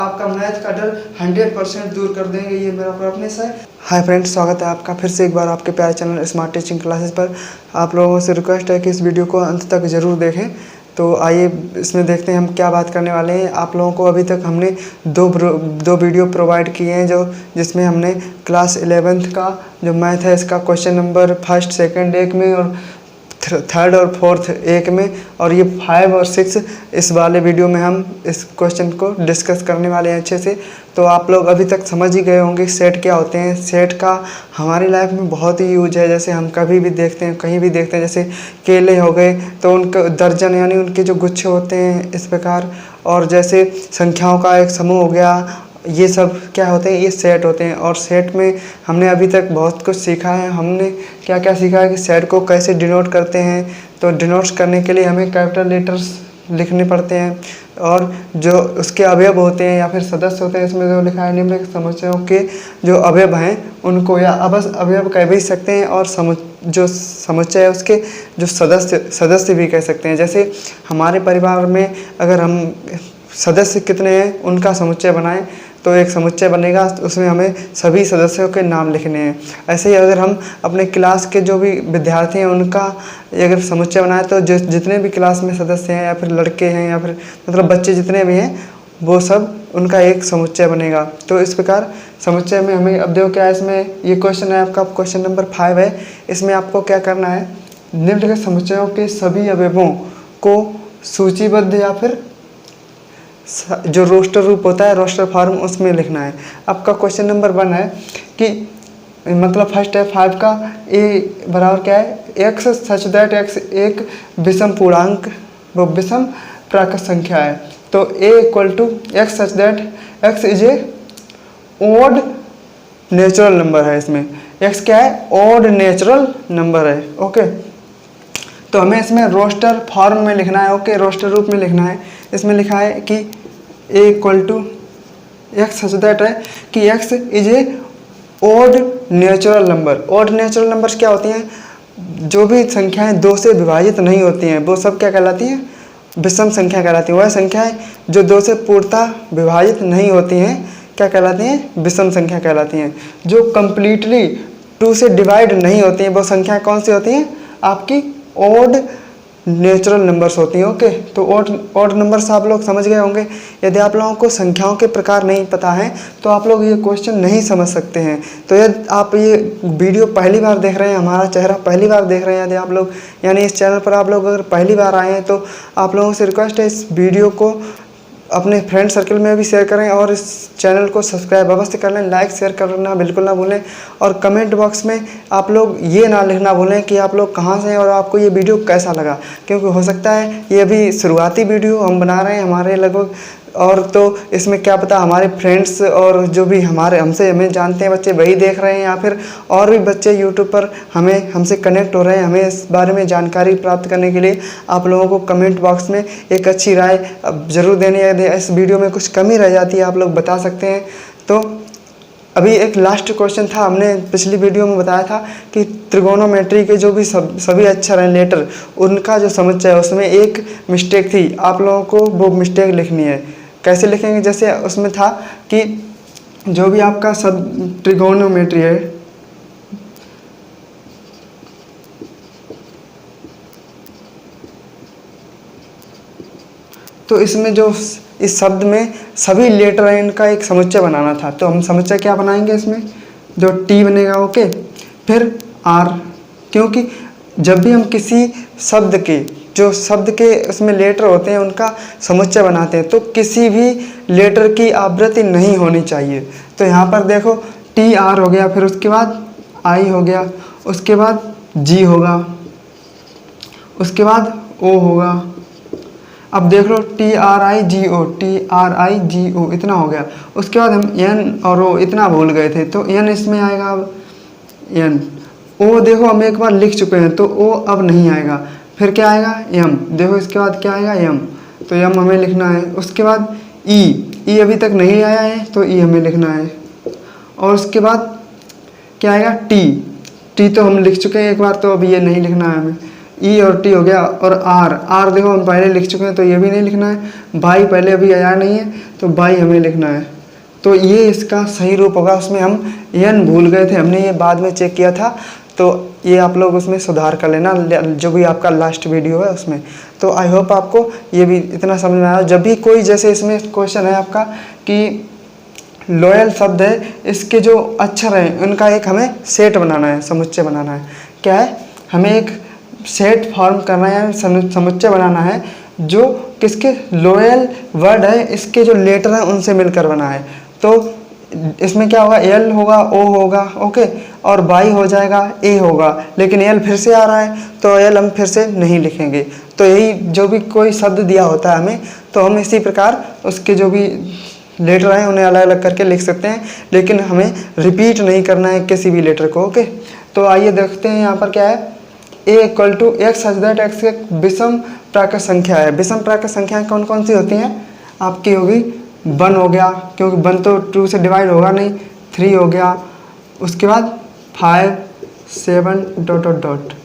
आपका मैथ का डर 100% दूर कर देंगे, ये मेरा प्रॉमिस है। हाय फ्रेंड्स, स्वागत है आपका फिर से एक बार आपके प्यारे चैनल स्मार्ट टीचिंग क्लासेस पर। आप लोगों से रिक्वेस्ट है कि इस वीडियो को अंत तक ज़रूर देखें। तो आइए इसमें देखते हैं हम क्या बात करने वाले हैं। आप लोगों को अभी तक हमने दो वीडियो प्रोवाइड किए हैं जिसमें हमने क्लास 11th का जो मैथ है इसका क्वेश्चन नंबर फर्स्ट सेकंड एक में और थर्ड और फोर्थ एक में, और ये 5 और 6 इस वाले वीडियो में हम इस क्वेश्चन को डिस्कस करने वाले हैं अच्छे से। तो आप लोग अभी तक समझ ही गए होंगे सेट क्या होते हैं। सेट का हमारी लाइफ में बहुत ही यूज है। जैसे हम कभी भी देखते हैं, कहीं भी देखते हैं, जैसे केले हो गए तो उनका दर्जन यानी उनके जो गुच्छे होते हैं इस प्रकार, और जैसे संख्याओं का एक समूह हो गया, ये सब क्या होते हैं, ये सेट होते हैं। और सेट में हमने अभी तक बहुत कुछ सीखा है। हमने क्या क्या सीखा है कि सेट को कैसे डिनोट करते हैं। तो डिनोट करने के लिए हमें कैपिटल लेटर्स लिखने पड़ते हैं, और जो उसके अवयव होते हैं या फिर सदस्य होते हैं, इसमें जो लिखा है निम्नलिखित समुच्चयों के जो अवयव हैं उनको या अवयव कह भी सकते हैं, और जो समुच्चय है उसके जो सदस्य भी कह सकते हैं। जैसे हमारे परिवार में अगर हम सदस्य कितने हैं उनका समुच्चय बनाएं तो एक समुच्चय बनेगा, उसमें हमें सभी सदस्यों के नाम लिखने हैं। ऐसे ही अगर हम अपने क्लास के जो भी विद्यार्थी हैं उनका अगर समुच्चय बनाएं तो जितने भी क्लास में सदस्य हैं या फिर लड़के हैं या फिर मतलब बच्चे जितने भी हैं वो सब उनका एक समुच्चय बनेगा। तो इस प्रकार समुच्चय में हमें, अब देखो क्या है इसमें, ये क्वेश्चन है आपका क्वेश्चन नंबर 5 है। इसमें आपको क्या करना है, निम्नलिखित समुच्चयों के सभी अवयवों को सूचीबद्ध या फिर जो रोस्टर रूप होता है, रोस्टर फॉर्म, उसमें लिखना है। आपका क्वेश्चन नंबर 1 है कि मतलब फर्स्ट है 5 का, ए बराबर क्या है, एक्स सच दैट एक्स एक विषम पूर्णांक वो विषम प्राकृत संख्या है। तो a equal to x such that x is a odd natural number है। इसमें एक्स क्या है, ओड नेचुरल नंबर है। ओके, तो हमें इसमें रोस्टर फॉर्म में लिखना है। ओके, रोस्टर रूप में लिखना है। इसमें लिखा है कि a equal to x such that है कि x is a odd natural number. Odd natural numbers क्या होती हैं, जो भी संख्याएं 2 से विभाजित नहीं होती हैं वो सब क्या कहलाती हैं, विषम संख्या कहलाती हैं। वह संख्याएं जो 2 से पूर्णतः विभाजित नहीं होती हैं क्या कहलाती हैं, विषम संख्या कहलाती हैं। जो कंप्लीटली 2 से डिवाइड नहीं होती हैं वो संख्याएं कौन सी होती हैं, आपकी ओड नेचुरल नंबर्स होती हैं। ओके, तो ओड नंबर्स आप लोग समझ गए होंगे। यदि आप लोगों को संख्याओं के प्रकार नहीं पता है तो आप लोग ये क्वेश्चन नहीं समझ सकते हैं। तो यदि आप ये वीडियो पहली बार देख रहे हैं, हमारा चेहरा पहली बार देख रहे हैं, यदि आप लोग यानी इस चैनल पर आप लोग अगर पहली बार आए हैं तो आप लोगों से रिक्वेस्ट है इस वीडियो को अपने फ्रेंड सर्कल में भी शेयर करें और इस चैनल को सब्सक्राइब अवश्य कर लें। लाइक शेयर करना बिल्कुल ना भूलें, और कमेंट बॉक्स में आप लोग ये ना लिखना भूलें कि आप लोग कहाँ से हैं और आपको ये वीडियो कैसा लगा, क्योंकि हो सकता है ये अभी शुरुआती वीडियो हम बना रहे हैं हमारे लगभग, और तो इसमें क्या पता हमारे फ्रेंड्स और जो भी हमें जानते हैं बच्चे वही देख रहे हैं, या फिर और भी बच्चे यूट्यूब पर हमसे कनेक्ट हो रहे हैं। हमें इस बारे में जानकारी प्राप्त करने के लिए आप लोगों को कमेंट बॉक्स में एक अच्छी राय ज़रूर देनी है। यदि इस वीडियो में कुछ कमी रह जाती है आप लोग बता सकते हैं। तो अभी एक लास्ट क्वेश्चन था, हमने पिछली वीडियो में बताया था कि त्रिगोनोमेट्री के जो भी सभी अक्षर हैं लेटर, उनका जो समुच्चय है उसमें एक मिस्टेक थी। आप लोगों को वो मिस्टेक लिखनी है। कैसे लिखेंगे, जैसे उसमें था कि जो भी आपका सब त्रिगोनोमेट्री है, तो इसमें जो इस शब्द में सभी लेटर हैं इनका एक समुच्चय बनाना था। तो हम समुच्चय क्या बनाएंगे, इसमें जो टी बनेगा, ओके, फिर आर, क्योंकि जब भी हम किसी शब्द के जो शब्द के उसमें लेटर होते हैं उनका समुच्चय बनाते हैं तो किसी भी लेटर की आवृत्ति नहीं होनी चाहिए। तो यहाँ पर देखो टी आर हो गया, फिर उसके बाद आई हो गया, उसके बाद जी होगा, उसके बाद ओ होगा। अब देख लो T R I G O, T R I G O, इतना हो गया। उसके बाद हम एन और ओ इतना भूल गए थे तो एन इसमें आएगा। अब एन, ओ देखो हम एक बार लिख चुके हैं तो ओ अब नहीं आएगा। फिर क्या आएगा, एम, देखो इसके बाद क्या आएगा, एम, तो एम हमें लिखना है। उसके बाद ई अभी तक नहीं आया है तो ई हमें लिखना है। और उसके बाद क्या आएगा, टी तो हम लिख चुके हैं एक बार तो अब ये नहीं लिखना है हमें। ई और टी हो गया, और आर देखो हम पहले लिख चुके हैं तो ये भी नहीं लिखना है। बाई पहले अभी आया नहीं है तो बाई हमें लिखना है। तो ये इसका सही रूप होगा। उसमें हम एन भूल गए थे, हमने ये बाद में चेक किया था, तो ये आप लोग उसमें सुधार कर लेना जो भी आपका लास्ट वीडियो है उसमें। तो आई होप आपको ये भी इतना समझ में आया। जब भी कोई जैसे इसमें क्वेश्चन है आपका कि लॉयल शब्द है, इसके जो अक्षर हैं उनका एक हमें सेट बनाना है, समुच्चय बनाना है। क्या है, हमें एक सेट फॉर्म करना है, समुच्चय बनाना है जो किसके लॉयल वर्ड है इसके जो लेटर हैं उनसे मिलकर बना है। तो इसमें क्या होगा, एल होगा, ओ होगा, ओके, और बाई हो जाएगा, ए होगा, लेकिन एल फिर से आ रहा है तो एल हम फिर से नहीं लिखेंगे। तो यही जो भी कोई शब्द दिया होता है हमें, तो हम इसी प्रकार उसके जो भी लेटर हैं उन्हें अलग अलग करके लिख सकते हैं, लेकिन हमें रिपीट नहीं करना है किसी भी लेटर को, ओके। तो आइए देखते हैं यहाँ पर क्या है, a equal to x such that x एक विषम प्राकृत संख्या है। विषम प्राकृत संख्याएं कौन कौन सी होती हैं आपकी, होगी 1 हो गया, क्योंकि 1 तो 2 से डिवाइड होगा नहीं, 3 हो गया, उसके बाद 5 7 ...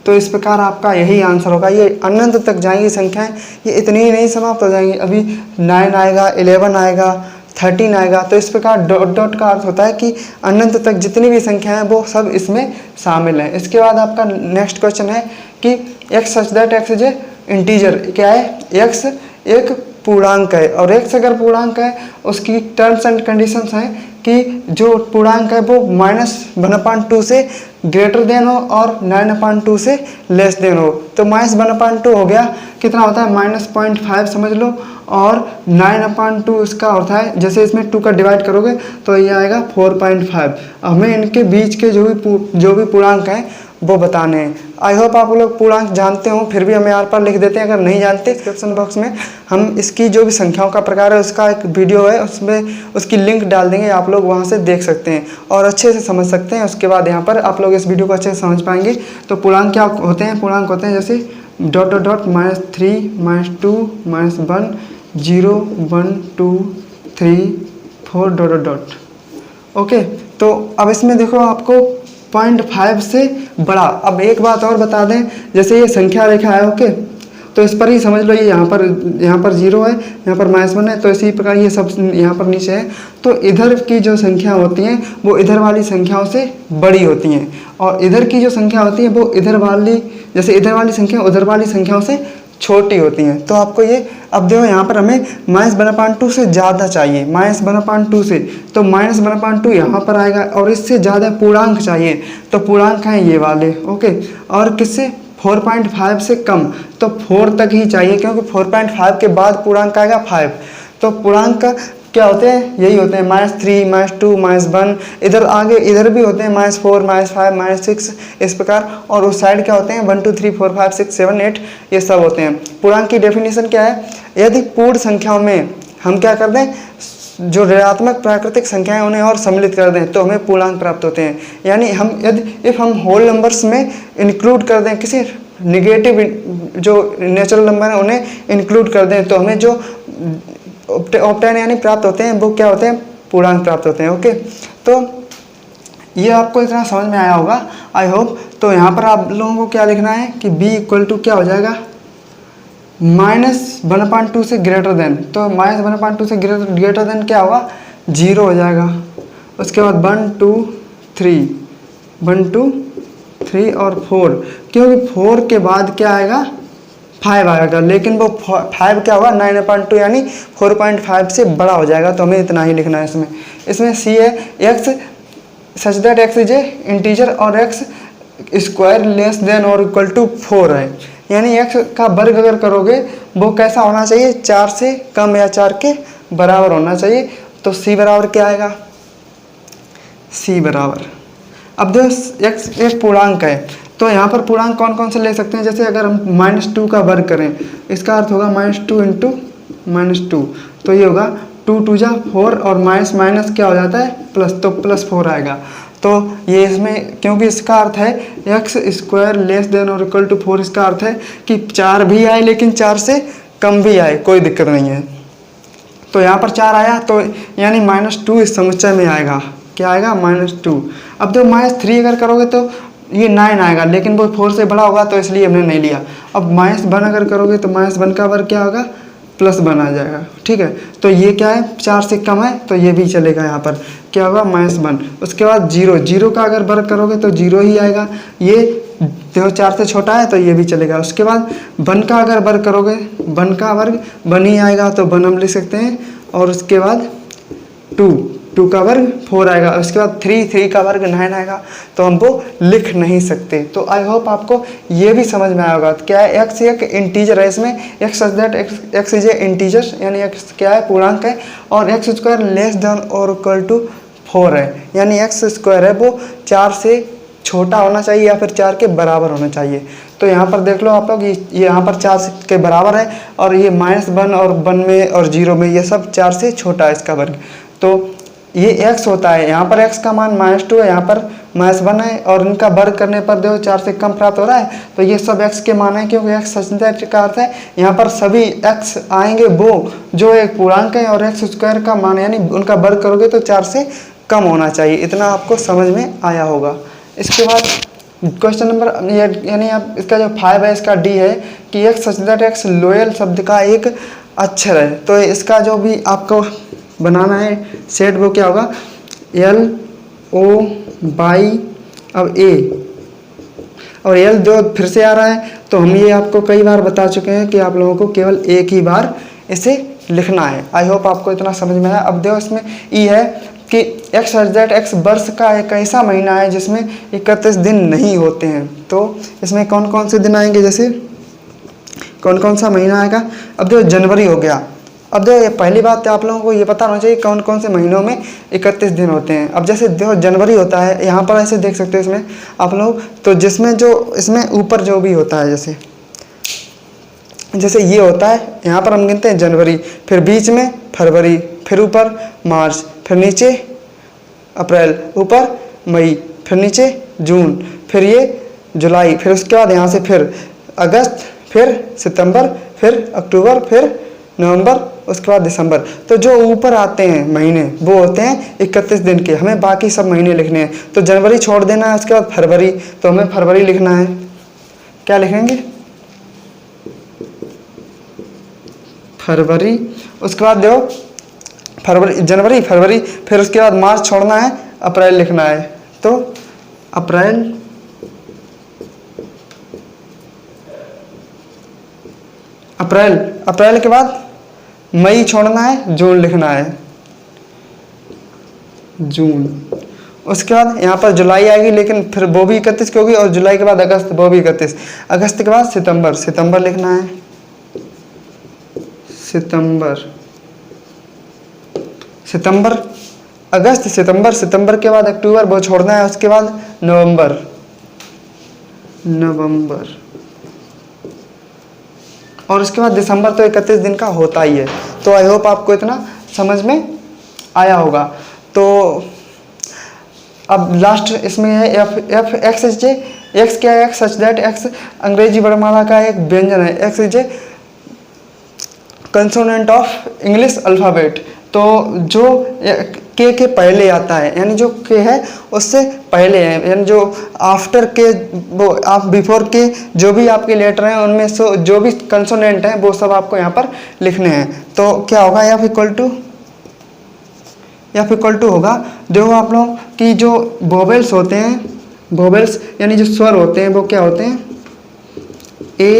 तो इस प्रकार आपका यही आंसर होगा। ये अनंत तक जाएंगी संख्याएं, ये इतनी ही नहीं समाप्त हो जाएंगी, अभी 9 आएगा, 11 आएगा, 13 आएगा। तो इस प्रकार डॉट डॉट का अर्थ होता है कि अनंत तक जितनी भी संख्याएं हैं वो सब इसमें शामिल हैं। इसके बाद आपका नेक्स्ट क्वेश्चन है कि x such that x is a integer. क्या है, एक्स एक पूर्णांक है, और एक्स अगर पूर्णांक है उसकी टर्म्स एंड कंडीशंस हैं कि जो पूर्णांक है वो -1/2 से ग्रेटर देन हो और 9/2 से लेस देन हो। तो -1/2 हो गया, कितना होता है, -0.5 समझ लो, और 9/2 इसका होता है, जैसे इसमें 2 का डिवाइड करोगे तो ये आएगा 4.5। हमें इनके बीच के जो भी पूर्णांक हैं वो बताने हैं। आई होप आप लोग पूर्णांक जानते हो, फिर भी हम यहाँ पर लिख देते हैं अगर नहीं जानते। डिस्क्रिप्शन बॉक्स में हम इसकी जो भी संख्याओं का प्रकार है उसका एक वीडियो है, उसमें उसकी लिंक डाल देंगे, आप लोग वहाँ से देख सकते हैं और अच्छे से समझ सकते हैं। उसके बाद यहाँ पर आप लोग इस वीडियो को अच्छे से समझ पाएंगे। तो पूर्णांक क्या होते हैं, पूर्णांक होते हैं जैसे ... -3 -2 -1 0 1 2 3 4 ... ओके। तो अब इसमें देखो आपको 0.5 से बड़ा। अब एक बात और बता दें, जैसे ये संख्या रेखा है, ओके, तो इस पर ही समझ लो, ये यहाँ पर 0 है, यहाँ पर -1 है, तो इसी प्रकार ये सब यहाँ पर नीचे है। तो इधर की जो संख्या होती हैं वो इधर वाली संख्याओं से बड़ी होती हैं, और इधर की जो संख्या होती है वो इधर वाली, जैसे इधर वाली संख्या उधर वाली संख्याओं से छोटी होती हैं। तो आपको ये, अब देखो यहाँ पर हमें -1/2 से ज़्यादा चाहिए, -1/2 से, तो -1/2 यहाँ पर आएगा, और इससे ज़्यादा पूर्णांक चाहिए, तो पूर्णांक हैं ये वाले, ओके। और किससे, 4.5 से कम, तो 4 तक ही चाहिए, क्योंकि 4.5 के बाद पूर्णांक आएगा 5। तो पूर्णांक का क्या होते हैं, यही होते हैं -3 -2 -1, इधर आगे इधर भी होते हैं -4 -5 -6, इस प्रकार। और उस साइड क्या होते हैं 1 2 3 4 5 6 7 8, ये सब होते हैं। पूर्णांक की डेफिनेशन क्या है, यदि पूर्ण संख्याओं में हम क्या कर दें, जो ऋणात्मक प्राकृतिक संख्याएं उन्हें और सम्मिलित कर दें तो हमें पूर्णांक प्राप्त होते हैं। यानी हम इफ हम होल नंबर्स में इंक्लूड कर दें, किसी निगेटिव जो नेचुरल नंबर हैं उन्हें इंक्लूड कर दें, तो हमें जो ऑप्टेन यानी प्राप्त होते हैं वो क्या होते हैं, पूर्णांक प्राप्त होते हैं, ओके। तो ये आपको इतना समझ में आया होगा, आई होप। तो यहाँ पर आप लोगों को क्या लिखना है कि b इक्वल टू क्या हो जाएगा, -1/2 से ग्रेटर देन, तो -1/2 से ग्रेटर देन क्या होगा, 0 हो जाएगा। उसके बाद 1 2 3 1 2 3 और 4, क्योंकि 4 के बाद क्या आएगा, 5 आएगा, लेकिन वो 5 क्या होगा, 9/2 यानी 4.5 से बड़ा हो जाएगा। तो हमें इतना ही लिखना है इसमें C है, x such that x is a integer, और एक्स स्क्वायर लेस देन और इक्वल टू 4 है, यानी एक्स का वर्ग अगर करोगे वो कैसा होना चाहिए, 4 से कम या 4 के बराबर होना चाहिए। तो C बराबर क्या आएगा, C बराबर, अब देखो एक्स एक पूर्णांक है, तो यहाँ पर पूर्णांक कौन कौन से ले सकते हैं, जैसे अगर हम -2 का वर्ग करें, इसका अर्थ होगा -2 × -2, तो ये होगा 2 2 जा 4, और माइनस क्या हो जाता है, प्लस, तो +4 आएगा। तो ये इसमें, क्योंकि इसका अर्थ है एक्स स्क्वायर लेस देन और इक्वल टू 4, इसका अर्थ है कि 4 भी आए लेकिन 4 से कम भी आए, कोई दिक्कत नहीं है। तो यहाँ पर 4 आया, तो यानी -2 इस समुच्चय में आएगा, क्या आएगा, -2। अब तो -3 अगर करोगे तो ये 9 आएगा, लेकिन वो 4 से बड़ा होगा तो इसलिए हमने नहीं लिया। अब -1 अगर करोगे तो -1 का वर्ग क्या होगा, +1 आ जाएगा। ठीक है, तो ये क्या है, 4 से कम है तो ये भी चलेगा, यहाँ पर क्या होगा -1। उसके बाद 0 का अगर वर्ग करोगे तो 0 ही आएगा, ये देखो 4 से छोटा है तो ये भी चलेगा। उसके बाद 1 का अगर वर्ग करोगे, 1 का वर्ग 1 ही आएगा तो 1 हम लिख सकते हैं। और उसके बाद 2 का वर्ग 4 आएगा। उसके बाद 3 का वर्ग 9 आएगा, तो हम वो लिख नहीं सकते। तो आई होप आपको ये भी समझ में आया होगा। क्या है, x एक इंटीजर है, इसमें x such that x is a integer, यानी x क्या है, पूर्णांक है, और x² लेस देन और इक्वल टू 4 है, यानी x² है वो 4 से छोटा होना चाहिए या फिर 4 के बराबर होना चाहिए। तो यहाँ पर देख लो आप लोग, ये यहाँ पर 4 के बराबर है, और ये -1 और 1 में और 0 में ये सब 4 से छोटा है इसका वर्ग। तो ये x होता है, यहाँ पर x का मान -2 है, यहाँ पर -1 है, और इनका वर्ग करने पर देखो 4 से कम प्राप्त हो रहा है। तो ये सब x के मान है, क्योंकि x सच दैट का अर्थ है यहाँ पर सभी x आएंगे वो जो एक पूर्णांक है, और x² का मान यानी उनका वर्ग करोगे तो 4 से कम होना चाहिए। इतना आपको समझ में आया होगा। इसके बाद क्वेश्चन नंबर यानी आप इसका जो 5 है, इसका D है कि x such that x loyal शब्द का एक अक्षर है। तो इसका जो भी आपको बनाना है सेट, वो क्या होगा, LOY अब A, और L जो फिर से आ रहा है, तो हम ये आपको कई बार बता चुके हैं कि आप लोगों को केवल एक ही बार इसे लिखना है। आई होप आपको इतना समझ में आया। अब देखो इसमें E है कि x सच दैट x वर्ष का एक ऐसा महीना है जिसमें 31 दिन नहीं होते हैं। तो इसमें कौन कौन से दिन आएंगे, जैसे कौन कौन सा महीना आएगा। अब देखो जनवरी हो गया। अब देखो ये पहली बात तो आप लोगों को ये पता होना चाहिए कौन कौन से महीनों में 31 दिन होते हैं। अब जैसे देखो जनवरी होता है, यहाँ पर ऐसे देख सकते हो इसमें आप लोग, तो जिसमें जो इसमें ऊपर जो भी होता है, जैसे ये होता है, यहाँ पर हम गिनते हैं जनवरी, फिर बीच में फरवरी, फिर ऊपर मार्च, फिर नीचे अप्रैल, ऊपर मई, फिर नीचे जून, फिर ये जुलाई, फिर उसके बाद यहाँ से फिर अगस्त, फिर सितंबर, फिर अक्टूबर, फिर नवंबर, उसके बाद दिसंबर। तो जो ऊपर आते हैं महीने वो होते हैं 31 दिन के। हमें बाकी सब महीने लिखने हैं, तो जनवरी छोड़ देना है। उसके बाद फरवरी, तो हमें फरवरी लिखना है। क्या लिखेंगे, फरवरी। उसके बाद देखो फरवरी, जनवरी, फरवरी, फिर उसके बाद मार्च छोड़ना है, अप्रैल लिखना है। तो अप्रैल, अप्रैल, अप्रैल के बाद मई छोड़ना है, जून लिखना है, जून। उसके बाद यहाँ पर जुलाई आएगी, लेकिन फिर वो भी 31 की होगी, और जुलाई के बाद अगस्त, वो भी 31। अगस्त के बाद सितंबर, सितंबर लिखना है, सितंबर, सितंबर, अगस्त, सितंबर, सितंबर के बाद अक्टूबर, वो छोड़ना है। उसके बाद नवंबर, नवंबर, और उसके बाद दिसंबर। तो 31 दिन का होता ही है। तो आई होप आपको इतना समझ में आया होगा। तो अब लास्ट इसमें है F x is J. X क्या है, एक्स सच दैट एक्स अंग्रेजी वर्णमाला का एक व्यंजन है। X is A consonant of English alphabet. तो जो के पहले आता है, यानी जो के है उससे पहले है, यानी जो आफ्टर के, वो आप बिफोर के जो भी आपके लेटर हैं उनमें से जो भी कंसोनेंट हैं वो सब आपको यहाँ पर लिखने हैं। तो क्या होगा, एफ इक्वल टू होगा। देखो आप लोग कि जो वोवेल्स होते हैं, वोवेल्स यानी जो स्वर होते हैं वो क्या होते हैं, ए,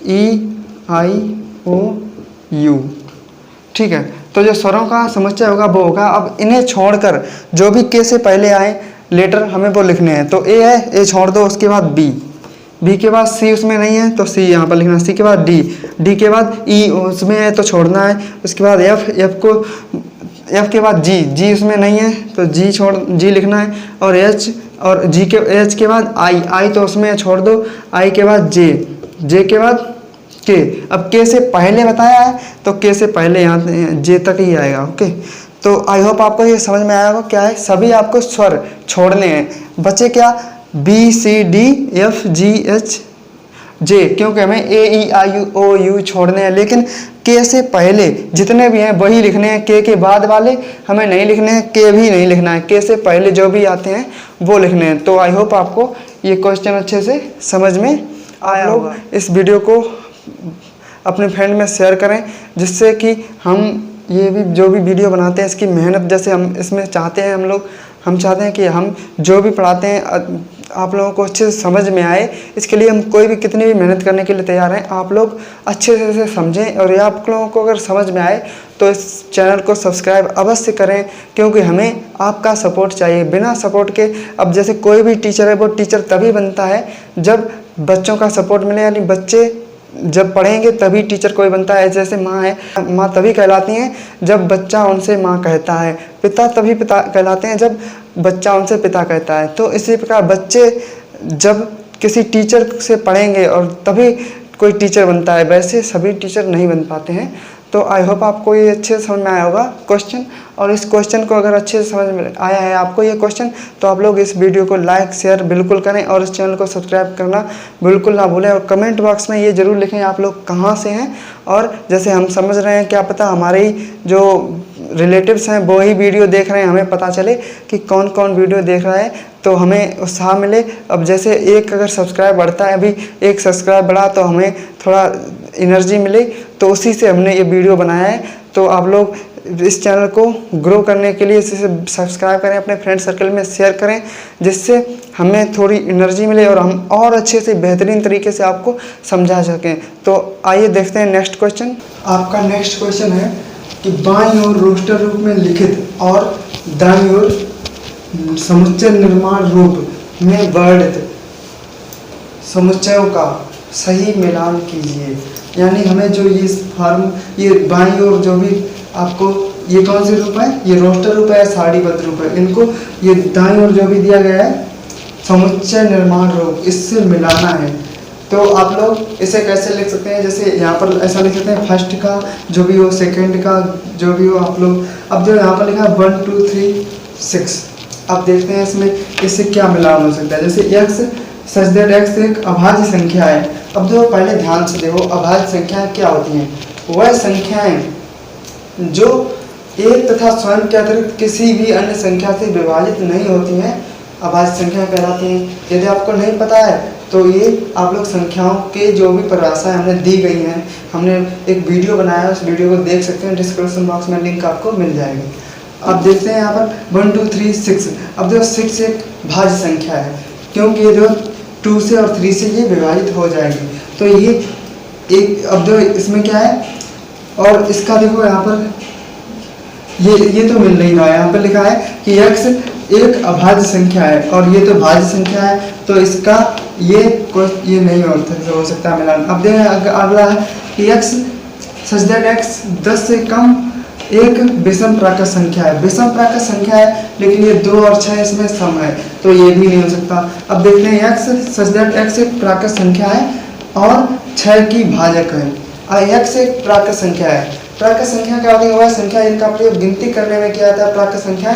ई, आई, ओ, यू। ठीक है, तो जो स्वरों का समुच्चय होगा वो होगा। अब इन्हें छोड़कर जो भी के से पहले आए लेटर हमें वो लिखने हैं। तो ए है, ए छोड़ दो। उसके बाद बी, बी के बाद सी उसमें नहीं है तो सी यहाँ पर लिखना। सी के बाद डी, डी के बाद ई उसमें है तो छोड़ना है। उसके बाद एफ, एफ के बाद जी, जी उसमें नहीं है तो जी छोड़, जी लिखना है। और एच, और जी के एच के बाद आई, आई तो उसमें छोड़ दो। आई के बाद जे, जे के बाद के। अब के से पहले बताया है तो के से पहले यहाँ जे तक ही आएगा। ओके, तो आई होप आपको ये समझ में आया होगा। क्या है, सभी आपको स्वर छोड़ने हैं। बचे क्या, B C D F G H J, क्योंकि हमें ए ई आई ओ यू छोड़ने हैं, लेकिन के से पहले जितने भी हैं वही लिखने हैं। के बाद वाले हमें नहीं लिखने हैं, के भी नहीं लिखना है। के से पहले जो भी आते हैं वो लिखने हैं। तो आई होप आपको ये क्वेश्चन अच्छे से समझ में आया होगा। इस वीडियो को अपने फ्रेंड में शेयर करें, जिससे कि हम ये भी जो भी वीडियो बनाते हैं इसकी मेहनत जैसे हम इसमें चाहते हैं, हम चाहते हैं कि हम जो भी पढ़ाते हैं आप लोगों को अच्छे से समझ में आए। इसके लिए हम कोई भी कितनी भी मेहनत करने के लिए तैयार हैं। आप लोग अच्छे से समझें, और ये आप लोगों को अगर समझ में आए तो इस चैनल को सब्सक्राइब अवश्य करें, क्योंकि हमें आपका सपोर्ट चाहिए। बिना सपोर्ट के अब जैसे कोई भी टीचर है वो टीचर तभी बनता है जब बच्चों का सपोर्ट मिले, यानी बच्चे जब पढ़ेंगे तभी टीचर कोई बनता है। जैसे माँ है, माँ तभी कहलाती हैं जब बच्चा उनसे माँ कहता है। पिता तभी पिता कहलाते हैं जब बच्चा उनसे पिता कहता है। तो इसी प्रकार बच्चे जब किसी टीचर से पढ़ेंगे और तभी कोई टीचर बनता है, वैसे सभी टीचर नहीं बन पाते हैं। तो आई होप आपको ये अच्छे से समझ में आया होगा क्वेश्चन। और इस क्वेश्चन को अगर अच्छे से समझ में आया है आपको ये क्वेश्चन, तो आप लोग इस वीडियो को लाइक शेयर बिल्कुल करें, और इस चैनल को सब्सक्राइब करना बिल्कुल ना भूलें। और कमेंट बॉक्स में ये ज़रूर लिखें आप लोग कहाँ से हैं, और जैसे हम समझ रहे हैं क्या पता हमारे ही जो रिलेटिव्स हैं वो ही वीडियो देख रहे हैं, हमें पता चले कि कौन कौन वीडियो देख रहा है, तो हमें उत्साह मिले। अब जैसे एक अगर सब्सक्राइब बढ़ता है, अभी एक सब्सक्राइब बढ़ा तो हमें थोड़ा एनर्जी मिली, तो उसी से हमने ये वीडियो बनाया है। तो आप लोग इस चैनल को ग्रो करने के लिए इसे सब्सक्राइब करें, अपने फ्रेंड सर्कल में शेयर करें, जिससे हमें थोड़ी एनर्जी मिले और हम और अच्छे से बेहतरीन तरीके से आपको समझा सकें। तो आइए देखते हैं नेक्स्ट क्वेश्चन। आपका नेक्स्ट क्वेश्चन है कि बाईं ओर रोस्टर रूप में लिखित और दाईं ओर समुच्चय निर्माण रूप में वर्णित समुच्चयों का सही मिलान कीजिए। यानी हमें जो ये बाईं ओर जो भी आपको ये कौन से रूप है, ये रोस्टर रूप है या सारणीबद्ध रूप है, इनको ये दाईं ओर जो भी दिया गया है समुच्चय निर्माण रूप, इससे मिलाना है। तो आप लोग इसे कैसे लिख सकते हैं, जैसे यहाँ पर ऐसा लिख सकते हैं फर्स्ट का जो भी हो, सेकंड का जो भी हो आप लोग। अब जो यहाँ पर लिखा है 1 2 3 6, अब देखते हैं इसमें इससे क्या मिलान हो सकता है। जैसे x सच दैट x एक अभाज्य संख्या है। अब जो पहले ध्यान से देखो, अभाज्य संख्याएं क्या होती हैं, वह संख्याएं जो एक तथा स्वयं के अतिरिक्त किसी भी अन्य संख्या से विभाजित नहीं होती हैं, अभाज्य संख्या कहलाती हैं। यदि आपको नहीं पता है तो ये आप लोग संख्याओं के जो भी परिभाषाएं हमने दी गई हैं, हमने एक वीडियो बनाया है, उस वीडियो को देख सकते हैं, डिस्क्रिप्शन बॉक्स में लिंक आपको मिल जाएगी। अब देखते हैं यहाँ पर 1 2 3 6। अब जो 6 एक भाज्य संख्या है, क्योंकि ये जो 2 से और 3 से ये विभाजित हो जाएगी, तो ये एक, अब जो इसमें क्या है, और इसका देखो यहाँ पर ये तो मिल नहीं रहा है। यहाँ पर लिखा है कि x एक अभाज्य संख्या है और ये तो भाज्य संख्या है, तो इसका ये नहीं हो सकता मिलान। अब देखें अगला है कि x सच दैट x 10 से कम एक विषम प्राकृत संख्या है। विषम प्राकृत संख्या है, लेकिन ये 2 और 6 इसमें सम है, तो ये भी नहीं हो सकता। अब देखते हैं x सच दैट x एक प्राकृत संख्या है और 6 की भाजक है। x एक प्राकृत संख्या है। प्राकृत संख्या क्या होती है, वह संख्या जिनका प्रयोग गिनती करने में किया जाता है प्राकृत संख्या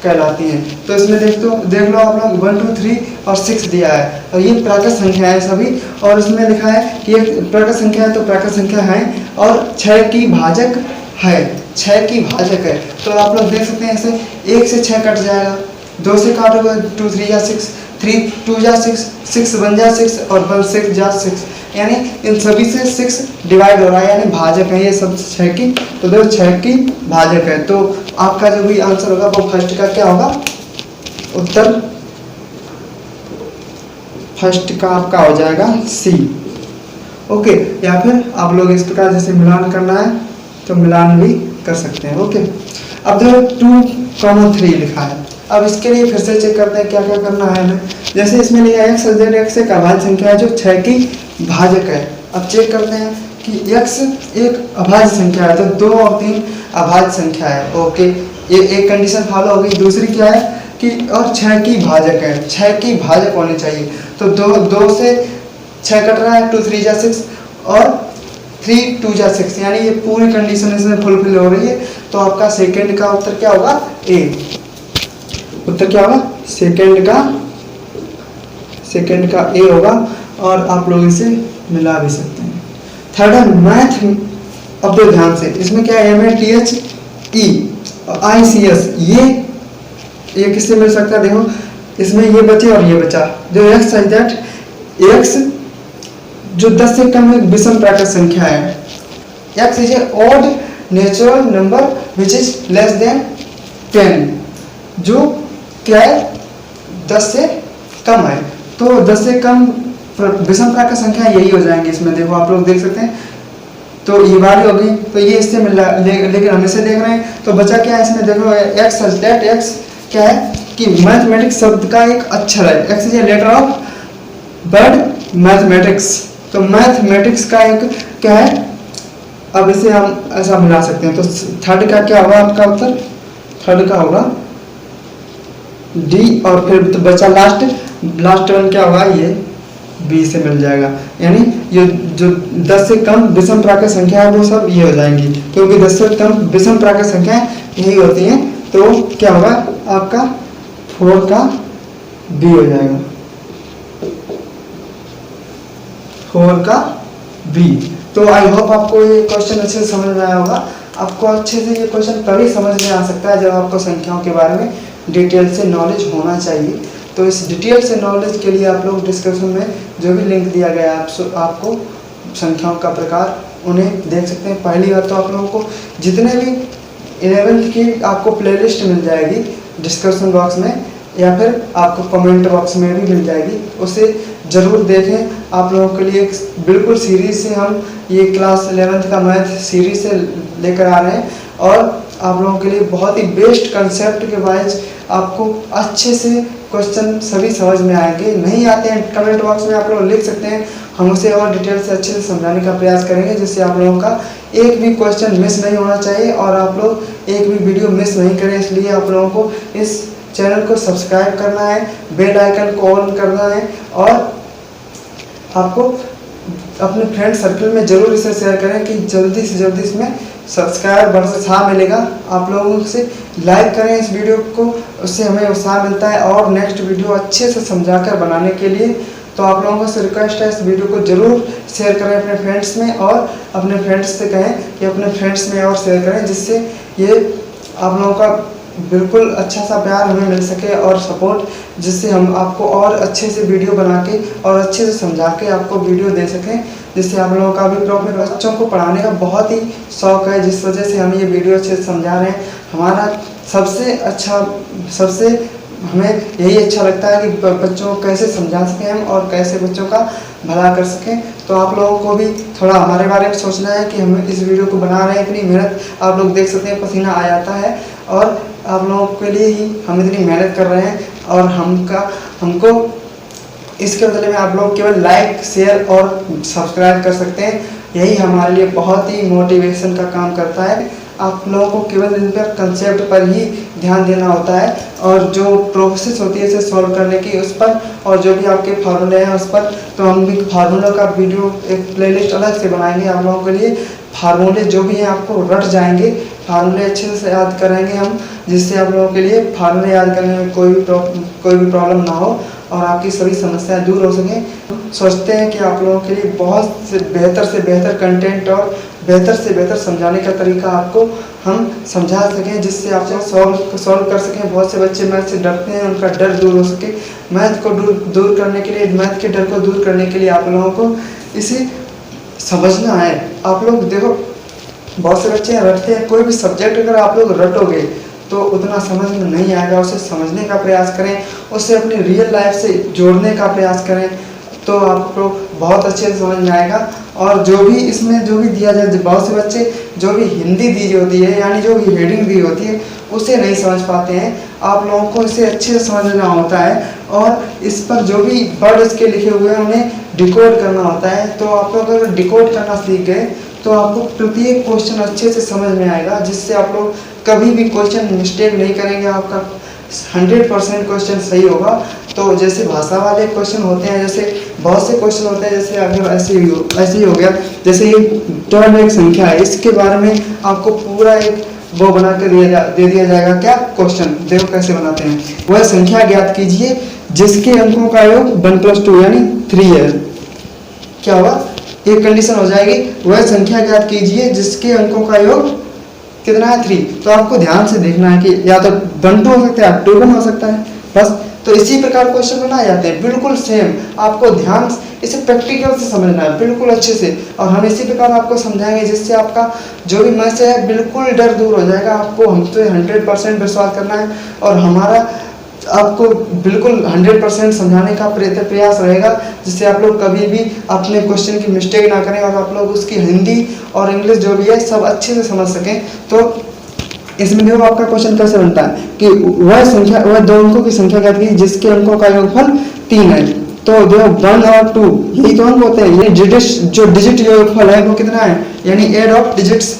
कहलाती हैं। तो इसमें देख लो आप लोग 1 2 3 और 6 दिया है, और ये प्राकृत संख्या है सभी, और इसमें लिखा है कि एक प्राकृत संख्या है, तो प्राकृत संख्या है और 6 की भाजक है, 6 की भाजक है। तो आप लोग देख सकते हैं ऐसे 1 से 6 कट जाएगा, 2 से काटोगे 2 3 या 6, 3 2 जा 6, 6 1 जा 6 और 1 6 जा 6, यानी इन सभी से 6 डिवाइड हो रहा है, यानी भाजक है ये सब 6 की, तो देखो 6 की भाजक है। तो आपका जो भी आंसर होगा वो फर्स्ट का क्या होगा, उत्तर फर्स्ट का आपका हो जाएगा सी। ओके, या फिर आप लोग इस प्रकार जैसे मिलान करना है तो मिलान भी कर सकते हैं। ओके, अब देखो 2,3 लिखा है। अब इसके लिए फिर से चेक करते हैं क्या क्या करना है हमें। जैसे इसमें लिखा है x एक अभाज्य संख्या है जो 6 की भाजक है। अब चेक करते हैं कि x एक अभाज्य संख्या है, तो 2 और 3 अभाज्य संख्या है। ओके, ये एक कंडीशन फॉलो हो गई। दूसरी क्या है कि और 6 की भाजक है, 6 की भाजक होनी चाहिए, तो 2 से 6 कट रहा है, 2 3 जा 6 और 3 2 जा 6, यानी ये पूरी कंडीशन इसमें फुलफिल हो रही है। तो आपका सेकंड का उत्तर क्या होगा, ए। उत्तर क्या होगा, सेकंड का ए होगा, और आप लोग इसे मिला भी सकते हैं। थर्ड है मैथ। अब तो ध्यान से, इसमें क्या है, MATHE और ICS, ये किससे मिल सकता है, देखो इसमें ये बचे और ये बचा, जो x है दैट x जो 10 से कम एक विषम प्राकृत संख्या है। x is A odd natural number which is less than 10, जो क्या है 10 से कम है। तो 10 से कम विषम प्राकृत संख्या यही हो जाएंगे। इसमें देखो आप लोग देख सकते हैं, तो ये वाली होगी, तो ये इससे मिल रहा है, लेकिन हम इसे देख रहे हैं। तो बचा क्या है इसमें, देखो x सच दैट x क्या है कि मैथमेटिक्स शब्द का एक अक्षर है। x is a letter of word mathematics, तो मैथमेटिक्स का एक क्या है, अब इसे हम ऐसा मिला सकते हैं। तो थर्ड का क्या होगा आपका उत्तर, थर्ड का होगा डी, और फिर तो बचा लास्ट वन क्या होगा, ये बी से मिल जाएगा। यानी ये जो 10 से कम विषम प्राकृत संख्या है वो सब ये हो जाएंगी, क्योंकि 10 से कम विषम प्राकृत संख्याएं यही होती हैं। तो क्या होगा आपका 4 का बी हो जाएगा, 4 का बी। तो आई होप आपको ये क्वेश्चन अच्छे से समझ में आया होगा। आपको अच्छे से ये क्वेश्चन तभी समझ में आ सकता है जब आपको संख्याओं के बारे में डिटेल से नॉलेज होना चाहिए। तो इस डिटेल से नॉलेज के लिए आप लोग डिस्क्रिप्शन में जो भी लिंक दिया गया है आपको संख्याओं का प्रकार, उन्हें देख सकते हैं। पहली बात तो आप लोगों को जितने भी 11th की आपको प्लेलिस्ट मिल जाएगी डिस्क्रिप्शन बॉक्स में, या फिर आपको कमेंट बॉक्स में भी मिल जाएगी, उसे ज़रूर देखें। आप लोगों के लिए बिल्कुल सीरीज से हम ये क्लास 11th का मैथ सीरीज से लेकर आ रहे हैं, और आप लोगों के लिए बहुत ही बेस्ट कंसेप्ट के वाइज आपको अच्छे से क्वेश्चन सभी समझ में आएंगे। नहीं आते हैं कमेंट बॉक्स में आप लोग लिख सकते हैं, हम उसे और डिटेल से अच्छे से समझाने का प्रयास करेंगे, जिससे आप लोगों का एक भी क्वेश्चन मिस नहीं होना चाहिए और आप लोग एक भी वीडियो मिस नहीं करें। इसलिए आप लोगों को इस चैनल को सब्सक्राइब करना है, बेल आइकन को ऑन करना है, और आपको अपने फ्रेंड सर्कल में ज़रूर इसे शेयर करें कि जल्दी से जल्दी इसमें सब्सक्राइबर बढ़ से उत्साह मिलेगा। आप लोगों से लाइक करें इस वीडियो को, उससे हमें उत्साह मिलता है और नेक्स्ट वीडियो अच्छे से समझाकर बनाने के लिए। तो आप लोगों से रिक्वेस्ट है इस वीडियो को ज़रूर शेयर करें अपने फ्रेंड्स में, और अपने फ्रेंड्स से कहें कि अपने फ्रेंड्स में और शेयर करें, जिससे ये आप लोगों का बिल्कुल अच्छा सा प्यार हमें मिल सके और सपोर्ट, जिससे हम आपको और अच्छे से वीडियो बना के और अच्छे से समझा के आपको वीडियो दे सकें, जिससे आप लोगों का भी प्रॉफिट। बच्चों को पढ़ाने का बहुत ही शौक़ है, जिस वजह से हम ये वीडियो अच्छे से समझा रहे हैं। हमारा सबसे हमें यही अच्छा लगता है कि बच्चों को कैसे समझा सकें हम और कैसे बच्चों का भला कर सकें। तो आप लोगों को भी थोड़ा हमारे बारे में सोचना है कि हम इस वीडियो को बना रहे हैं, इतनी मेहनत आप लोग देख सकते हैं, पसीना आ जाता है, और आप लोगों के लिए ही हम इतनी मेहनत कर रहे हैं, और हमको इसके बदले में आप लोग केवल लाइक, शेयर और सब्सक्राइब कर सकते हैं। यही हमारे लिए बहुत ही मोटिवेशन का काम करता है। आप लोगों को केवल इन पर कंसेप्ट पर ही ध्यान देना होता है, और जो प्रोसेस होती है इसे सॉल्व करने की उस पर, और जो भी आपके फार्मूले हैं उस पर। तो हम भी फार्मूलों का वीडियो एक प्लेलिस्ट अलग से बनाएंगे आप लोगों के लिए। फार्मूले जो भी हैं आपको रट जाएंगे, फार्मूले अच्छे से याद करेंगे हम, जिससे आप लोगों के लिए फार्मूले याद करने में कोई भी प्रॉब्लम ना हो और आपकी सभी समस्याएं दूर हो सकें। सोचते हैं कि आप लोगों के लिए बहुत से बेहतर कंटेंट और बेहतर से बेहतर समझाने का तरीका आपको हम समझा सकें, जिससे आप सॉल्व कर सकें। बहुत से बच्चे मैथ से डरते हैं, उनका डर दूर हो सके। मैथ को दूर करने के लिए, मैथ के डर को दूर करने के लिए आप लोगों को इसे समझना है। आप लोग देखो, बहुत से बच्चे रटते हैं, कोई भी सब्जेक्ट अगर आप लोग रटोगे तो उतना समझ में नहीं आएगा। उसे समझने का प्रयास करें, उसे अपनी रियल लाइफ से जोड़ने का प्रयास करें, तो आपको बहुत अच्छे से समझ में आएगा। और जो भी इसमें जो भी दिया जाए, बहुत से बच्चे जो भी हिंदी दी होती है, यानी जो भी हेडिंग दी होती है, उसे नहीं समझ पाते हैं। आप लोगों को इसे अच्छे से समझना होता है, और इस पर जो भी वर्ड इसके लिखे हुए हैं उन्हें डिकोड करना होता है। तो आप लोग अगर डिकोड करना सीख गए तो आपको प्रत्येक क्वेश्चन अच्छे से समझ में आएगा, जिससे आप लोग कभी भी क्वेश्चन मिस्टेक नहीं करेंगे। आपका 100% क्वेश्चन सही होगा। तो जैसे भाषा वाले क्वेश्चन होते हैं, जैसे बहुत से क्वेश्चन होते हैं, जैसे अगर ऐसे ही हो गया, जैसे ये 12 एक संख्या है, इसके बारे में आपको पूरा एक वो बना के दे दिया जाएगा। क्या क्वेश्चन देखो कैसे बनाते हैं। वह संख्या ज्ञात कीजिए जिसके अंकों का योग 1+2 यानी 3 है। क्या होगा, एक कंडीशन हो जाएगी, वह संख्या ज्ञात कीजिए जिसके अंकों का योग कितना है, 3। तो आपको ध्यान से देखना है कि या तो 1 2 हो सकता है, 2 1 हो सकता है, बस तो इसी प्रकार क्वेश्चन बनाए जाते हैं, बिल्कुल सेम। आपको ध्यान इसे प्रैक्टिकल से समझना है, बिल्कुल अच्छे से, और हम इसी प्रकार आपको समझाएंगे जिससे आपका जो भी मैथ्स है बिल्कुल डर दूर हो जाएगा। आपको हम पे 100% विश्वास करना है और हमारा आपको बिल्कुल 100% समझाने का प्रयास रहेगा, जिससे आप लोग कभी भी अपने क्वेश्चन की मिस्टेक ना करें और आप लोग उसकी हिंदी और इंग्लिश जो भी है सब अच्छे से समझ सकें। तो इसमें देखो आपका क्वेश्चन कैसे बनता है कि वह दो अंकों की संख्या ज्ञात कीजिए जिसके अंकों का योगफल 3 है। तो देखो 1 और 2 यही तो अंक होते हैं। ये जो डिजिट योगफल है वो कितना है, यानी एड ऑफ डिजिट्स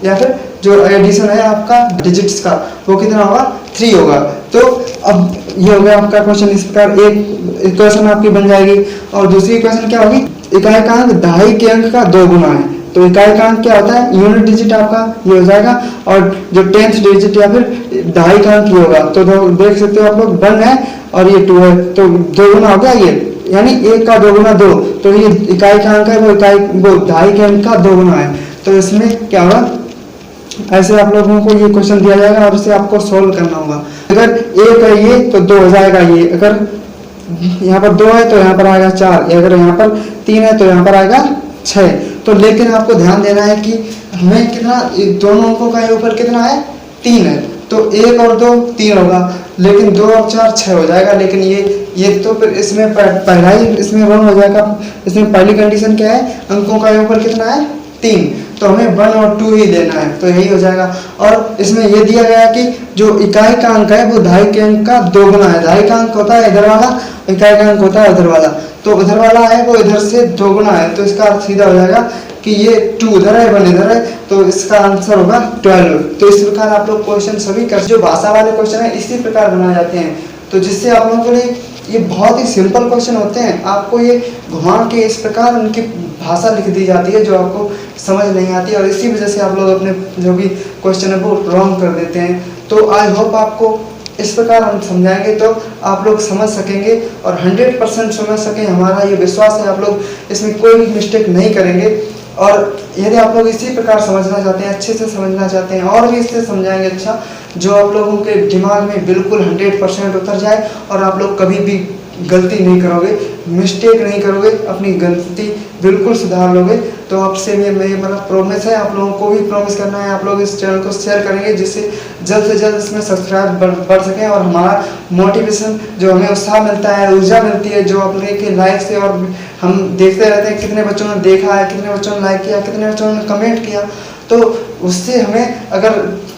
या फिर जो एडिशन है आपका डिजिट्स का वो कितना होगा, 3 होगा। तो अब ये हो गया आपका क्वेश्चन। इस प्रकार एक इक्वेशन आपकी बन जाएगी। और दूसरी इक्वेशन क्या होगी, इकाई का अंक दहाई के अंक का 2 गुना है। तो इकाई का अंक क्या होता है, यूनिट डिजिट आपका ये हो जाएगा, और जो 10th डिजिट या फिर दहाई का अंक ये होगा। तो देख सकते हो आप लोग 1 है और ये 2 है, तो 2 गुना हो गया ये, यानी 1 का 2 गुना 2। तो ये इकाई का अंक है वो दहाई के अंक का 2 गुना है। तो इसमें क्या होगा, ऐसे आप लोगों को ये क्वेश्चन दिया जाएगा और इसे आपको सोल्व करना होगा। अगर 1 है ये तो 2 हो जाएगा ये, अगर यहाँ पर 2 है तो यहाँ पर आएगा 4, अगर यहाँ पर 3 है तो यहाँ पर आएगा 6। तो लेकिन आपको ध्यान देना है कि हमें कितना, दोनों अंकों का योगफल कितना है, 3 है। तो 1 और 2 3 होगा, लेकिन 2 और 4 6 हो जाएगा। लेकिन ये तो फिर इसमें पहला ही इसमें रॉन्ग हो जाएगा। इसमें पहली कंडीशन क्या है, अंकों का योगफल कितना है, 3। तो हमें 1 और 2 ही देना है, तो यही हो जाएगा। और इसमें ये दिया गया कि जो इकाई का अंक है वो दहाई के अंक का 2 गुना है। दहाई का अंक होता है इधर वाला, इकाई का अंक होता है उधर वाला। तो उधर वाला है वो इधर से 2 गुना है, तो इसका अर्थ सीधा हो जाएगा कि ये 2 उधर है 1 इधर है, तो इसका आंसर होगा 12। तो इस प्रकार आप लोग क्वेश्चन सभी कर, जो भाषा वाले क्वेश्चन है इसी प्रकार बनाए जाते हैं। तो जिससे आप लोगों के लिए ये बहुत ही सिंपल क्वेश्चन होते हैं। आपको ये घुमा के इस प्रकार उनकी भाषा लिख दी जाती है जो आपको समझ नहीं आती, और इसी वजह से आप लोग अपने जो भी क्वेश्चन है वो रॉन्ग कर देते हैं। तो आई होप आपको इस प्रकार हम समझाएंगे तो आप लोग समझ सकेंगे और 100% समझ सकें, हमारा ये विश्वास है। आप लोग इसमें कोई भी मिस्टेक नहीं करेंगे। और यदि आप लोग इसी प्रकार समझना चाहते हैं, अच्छे से समझना चाहते हैं, और भी इससे समझाएंगे अच्छा, जो आप लोगों के दिमाग में बिल्कुल 100% उतर जाए और आप लोग कभी भी गलती नहीं करोगे, मिस्टेक नहीं करोगे, अपनी गलती बिल्कुल सुधार लोगे। तो आपसे मेरी मतलब प्रॉमिस है, आप लोगों को भी प्रॉमिस करना है, आप लोग इस चैनल को शेयर करेंगे जिससे जल्द से जल्द इसमें सब्सक्राइब बढ़ सकें और हमारा मोटिवेशन जो हमें उत्साह मिलता है, ऊर्जा मिलती है, जो अपने के लाइक से, और हम देखते रहते हैं कितने बच्चों ने देखा है, कितने बच्चों ने लाइक किया, कितने बच्चों ने कमेंट किया। तो उससे हमें, अगर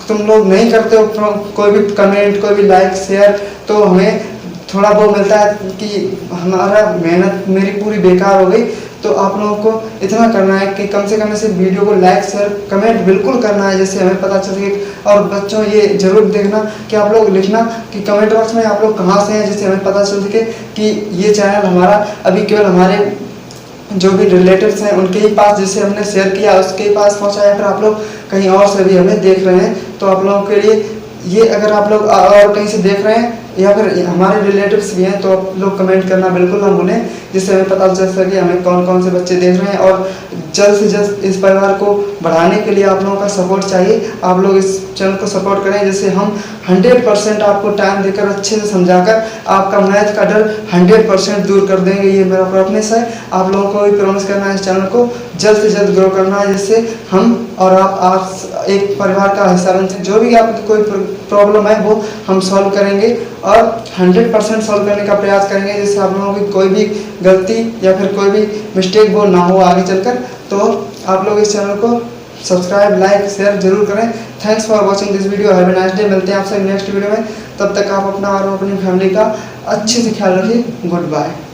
तुम लोग नहीं करते हो कोई भी कमेंट, कोई भी लाइक शेयर, तो हमें थोड़ा वो मिलता है कि हमारा मेहनत मेरी पूरी बेकार हो गई। तो आप लोगों को इतना करना है कि कम से कम इस वीडियो को लाइक शेयर कमेंट बिल्कुल करना है, जिससे हमें पता चल सके। और बच्चों ये जरूर देखना कि आप लोग लिखना कि कमेंट बॉक्स में आप लोग कहाँ से हैं, जिससे हमें पता चल सके कि ये चैनल हमारा अभी केवल हमारे जो भी रिलेटिव्स हैं उनके ही पास, जिसे हमने शेयर किया उसके ही पास पहुँचा, या फिर आप लोग कहीं और से भी हमें देख रहे हैं। तो आप लोगों के लिए ये, अगर आप लोग और कहीं से देख रहे हैं या फिर हमारे रिलेटिव्स भी हैं, तो आप लोग कमेंट करना बिल्कुल ना भूलें, जिससे हमें पता चल सके हमें कौन कौन से बच्चे देख रहे हैं। और जल्द से जल्द इस परिवार को बढ़ाने के लिए आप लोगों का सपोर्ट चाहिए। आप लोग इस चैनल को सपोर्ट करें, जिससे हम 100% आपको टाइम देकर अच्छे से समझाकर आपका मैथ का डर 100% दूर कर देंगे। ये मेरा प्रॉमिस है। आप लोगों को भी प्रॉमिस करना है इस चैनल को जल्द से जल्द ग्रो करना है, जिससे हम और आप एक परिवार का हिस्सा बन सकें। जो भी आपको कोई प्रॉब्लम है वो हम सॉल्व करेंगे और 100% सॉल्व करने का प्रयास करेंगे, जिससे आप लोगों की कोई भी गलती या फिर कोई भी मिस्टेक वो ना हो आगे चलकर। तो आप लोग इस चैनल को सब्सक्राइब, लाइक, शेयर जरूर करें। Thanks for watching this video. Have a nice day. मिलते हैं आपसे नेक्स्ट वीडियो में। तब तक आप अपना और अपनी फैमिली का अच्छे से ख्याल रखिए। Good bye.